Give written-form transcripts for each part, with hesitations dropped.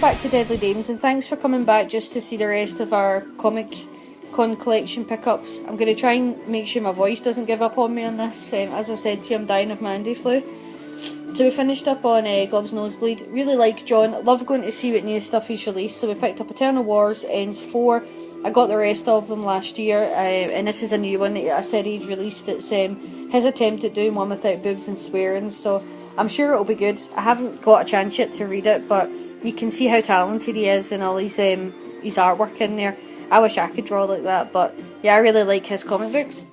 welcome back to Deadly Dames, and thanks for coming back just to see the rest of our Comic Con collection pickups. I'm going to try and make sure my voice doesn't give up on me on this. As I said to you, I'm dying of Mandy flu. So we finished up on Glob's Nosebleed. Really like John, love going to see what new stuff he's released. So we picked up Eternal Wars, Ends 4. I got the rest of them last year, and this is a new one that I said he'd released. It's his attempt at doing one without boobs and swearing, so I'm sure it'll be good. I haven't got a chance yet to read it, but you can see how talented he is and all his artwork in there. I wish I could draw like that, but yeah, I really like his comic books.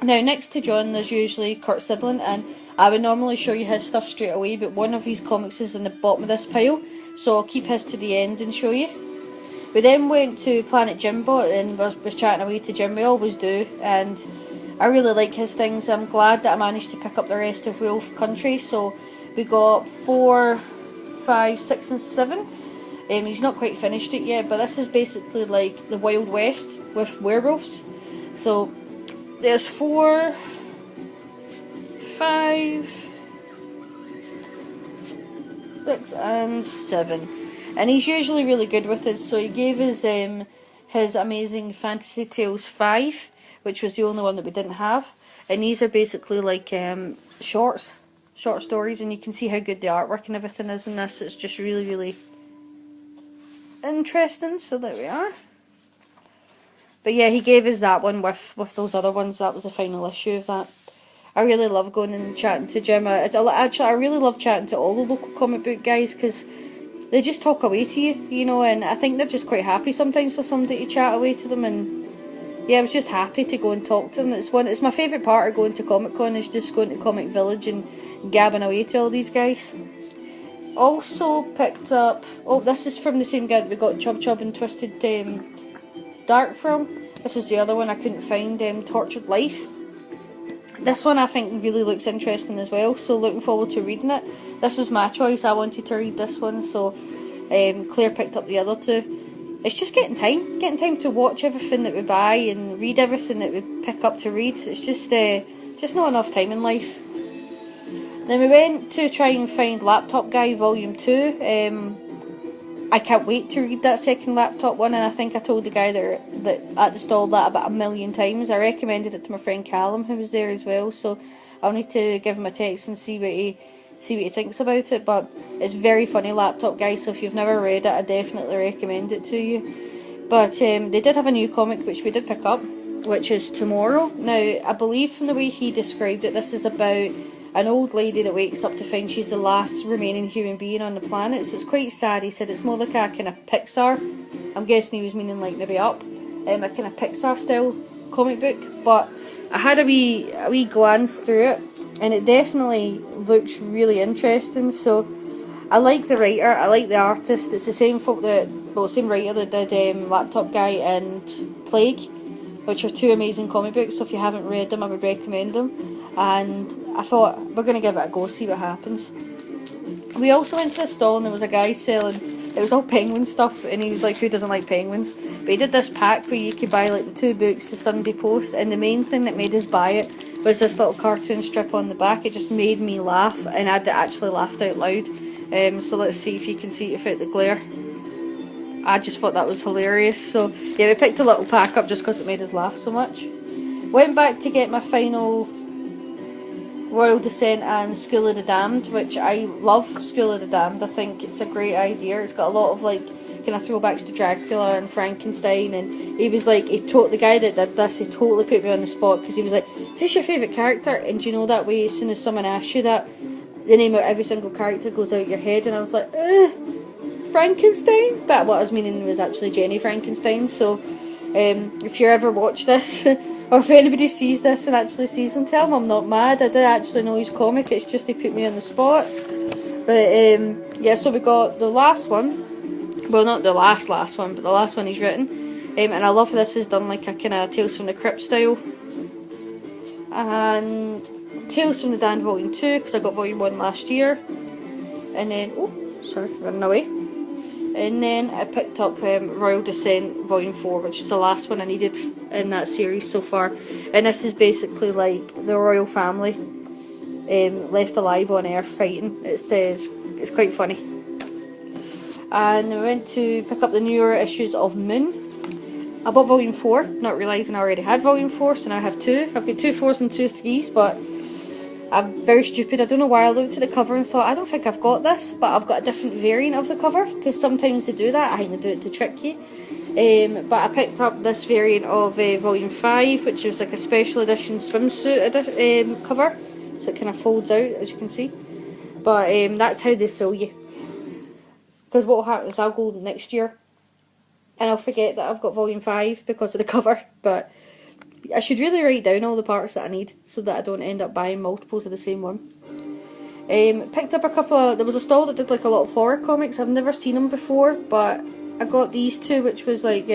Now, next to John, there's usually Kurt Sibling, and I would normally show you his stuff straight away, but one of his comics is in the bottom of this pile, so I'll keep his to the end and show you. We then went to Planet Jimbot and was chatting away to Jim, we always do, and I really like his things. I'm glad that I managed to pick up the rest of Wolf Country, so we got 4, 5, 6 and 7. He's not quite finished it yet, but this is basically like the Wild West with werewolves. So there's 4, 5, 6 and 7. And he's usually really good with it, so he gave us his Amazing Fantasy Tales 5, which was the only one that we didn't have. And these are basically like short stories, and you can see how good the artwork and everything is in this. It's just really, really interesting, so there we are. But yeah, he gave us that one with those other ones. That was the final issue of that. I really love going and chatting to Jim. I really love chatting to all the local comic book guys, because they just talk away to you, you know, and I think they're just quite happy sometimes for somebody to chat away to them. And yeah, I was just happy to go and talk to them. It's my favourite part of going to Comic Con, is just going to Comic Village and gabbing away to all these guys. Also picked up, this is from the same guy that we got Chub Chub and Twisted Dark from. This is the other one I couldn't find, Tortured Life. This one I think really looks interesting as well, so looking forward to reading it. This was my choice, I wanted to read this one, so Claire picked up the other two. It's just getting time to watch everything that we buy and read everything that we pick up to read. It's just not enough time in life. Then we went to try and find Laptop Guy Volume 2. I can't wait to read that second Laptop one, and I think I told the guy that at the stall that about 1,000,000 times. I recommended it to my friend Callum, who was there as well, so I'll need to give him a text and see what he thinks about it. But it's very funny, Laptop Guy, so if you've never read it, I definitely recommend it to you. But they did have a new comic which we did pick up, which is Tomorrow. Now, I believe from the way he described it, this is about an old lady that wakes up to find she's the last remaining human being on the planet, so it's quite sad. He said it's more like a kind of Pixar, I'm guessing he was meaning like maybe Up, a kind of Pixar style comic book. But I had a wee glance through it, and it definitely looks really interesting. So I like the writer, I like the artist. It's the same same writer that did Laptop Guy and Plague, which are two amazing comic books. So if you haven't read them, I would recommend them. And I thought, we're going to give it a go, see what happens. We also went to the stall, and there was a guy selling, it was all penguin stuff, and he was like, who doesn't like penguins? But he did this pack where you could buy like the 2 books, the Sunday Post, and the main thing that made us buy it was this little cartoon strip on the back. It just made me laugh, and I actually laughed out loud. So let's see if you can see it without the glare. I just thought that was hilarious. So yeah, we picked a little pack up just because it made us laugh so much. Went back to get my final Royal Descent and School of the Damned, which I love. School of the Damned, I think it's a great idea. It's got a lot of like kind of throwbacks to Dracula and Frankenstein, and he was like, the guy that did this, he totally put me on the spot, because he was like, who's your favourite character? And you know that way, as soon as someone asks you that, the name of every single character goes out your head, and I was like, Frankenstein? But what I was meaning was actually Jenny Frankenstein. So if you ever watch this, or if anybody sees this and actually sees him, tell him I'm not mad. I did actually know his comic, it's just he put me on the spot. But yeah, so we got the last one. Well, not the last one, but the last one he's written. And I love how this is done like a kind of Tales from the Crypt style. And Tales from the Damned Volume 2, because I got Volume 1 last year. And then, running away. And then I picked up Royal Descent Volume 4, which is the last one I needed in that series so far. And this is basically like the royal family left alive on Earth fighting. It's quite funny. and we went to pick up the newer issues of Moon. I bought volume 4, not realising I already had volume 4, so now I have 2. I've got 2 4s and 2 3s, but I'm very stupid. I don't know why I looked at the cover and thought, I don't think I've got this, but I've got a different variant of the cover, because sometimes they do that. I think they do it to trick you. But I picked up this variant of volume 5, which is like a special edition swimsuit cover, so it kind of folds out, as you can see. But that's how they fill you. Because what will happen is I'll go next year and I'll forget that I've got volume 5 because of the cover. But I should really write down all the parts that I need so that I don't end up buying multiples of the same one. Picked up a couple of... There was a stall that did like a lot of horror comics. I've never seen them before, but I got these two, which was like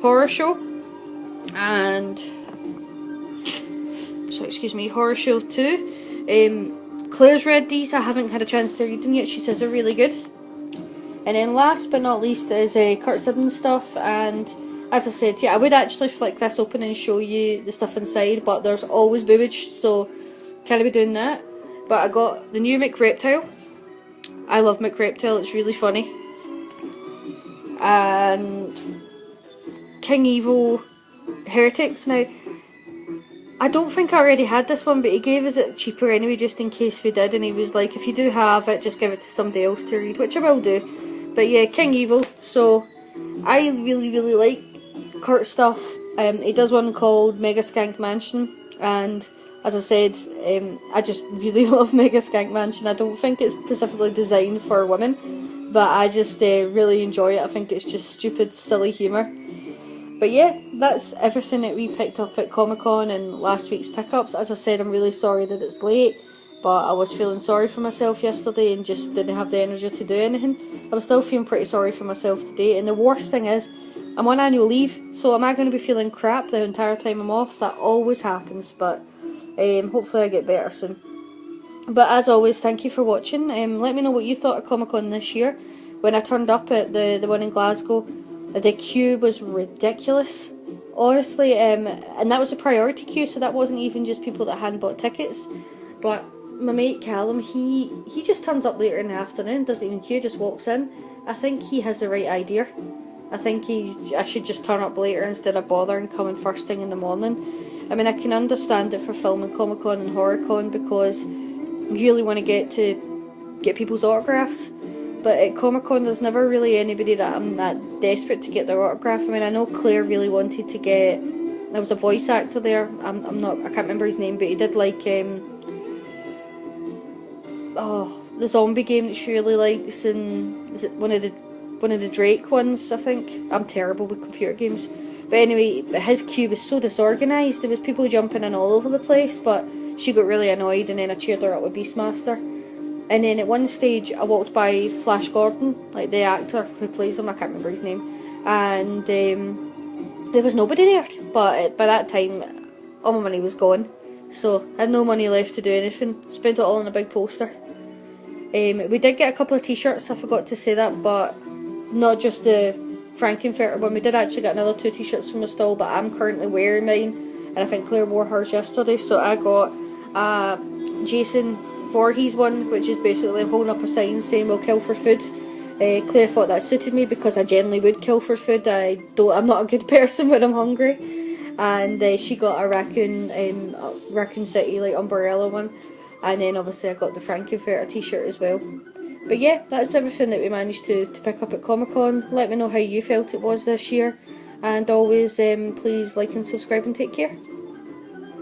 Horror Show and... So excuse me, Horror Show 2. Claire's read these. I haven't had a chance to read them yet. She says they're really good. And then last but not least is Kurt Sibbins stuff, and as I've said, yeah, I would actually flick this open and show you the stuff inside, but there's always boobage, so can't be doing that. But I got the new McReptile. I love McReptile, it's really funny. And King Evil Heretics. Now, I don't think I already had this one, but he gave us it cheaper anyway, just in case we did, and he was like, if you do have it, just give it to somebody else to read, which I will do. But yeah, King Evil. So I really like Kurt's stuff. He does one called Mega Skank Mansion, and as I said, I just really love Mega Skank Mansion. I don't think it's specifically designed for women, but I just really enjoy it. I think it's just stupid, silly humour. But yeah, that's everything that we picked up at Comic Con and last week's pickups. As I said, I'm really sorry that it's late, but I was feeling sorry for myself yesterday and just didn't have the energy to do anything. I was still feeling pretty sorry for myself today, and the worst thing is, I'm on annual leave, so am I going to be feeling crap the entire time I'm off? That always happens, but hopefully I get better soon. But as always, thank you for watching. Let me know what you thought of Comic Con this year. When I turned up at the one in Glasgow, the queue was ridiculous, honestly, and that was a priority queue, so that wasn't even just people that hadn't bought tickets. But my mate Callum, he just turns up later in the afternoon, doesn't even queue, just walks in. I think he has the right idea. I think I should just turn up later instead of bothering coming first thing in the morning. I mean, I can understand it for film and Comic Con and Horror Con because you really want to get people's autographs. But at Comic Con, there's never really anybody that I'm that desperate to get their autograph. I mean, I know Claire really wanted to get. There was a voice actor there. I can't remember his name, but he did like the zombie game that she really likes, and is it one of the Drake ones? I think I'm terrible with computer games. But anyway, his queue was so disorganised. There was people jumping in all over the place, but she got really annoyed, and then I cheered her up with Beastmaster. And then at one stage, I walked by Flash Gordon, like the actor who plays him, I can't remember his name, and there was nobody there. But by that time, all my money was gone, so I had no money left to do anything. Spent it all on a big poster. We did get a couple of t-shirts, I forgot to say that, but not just the Frankenfurter one. We did actually get another 2 t-shirts from the stall, but I'm currently wearing mine, and I think Claire wore hers yesterday, so I got Jason Voorhees one, which is basically holding up a sign saying we'll kill for food. Claire thought that suited me because I generally would kill for food. I'm not a good person when I'm hungry. And she got a Raccoon City like umbrella one, and then obviously I got the Frankenfurter t-shirt as well. But yeah, that's everything that we managed to pick up at Comic Con. Let me know how you felt it was this year, and always please like and subscribe and take care.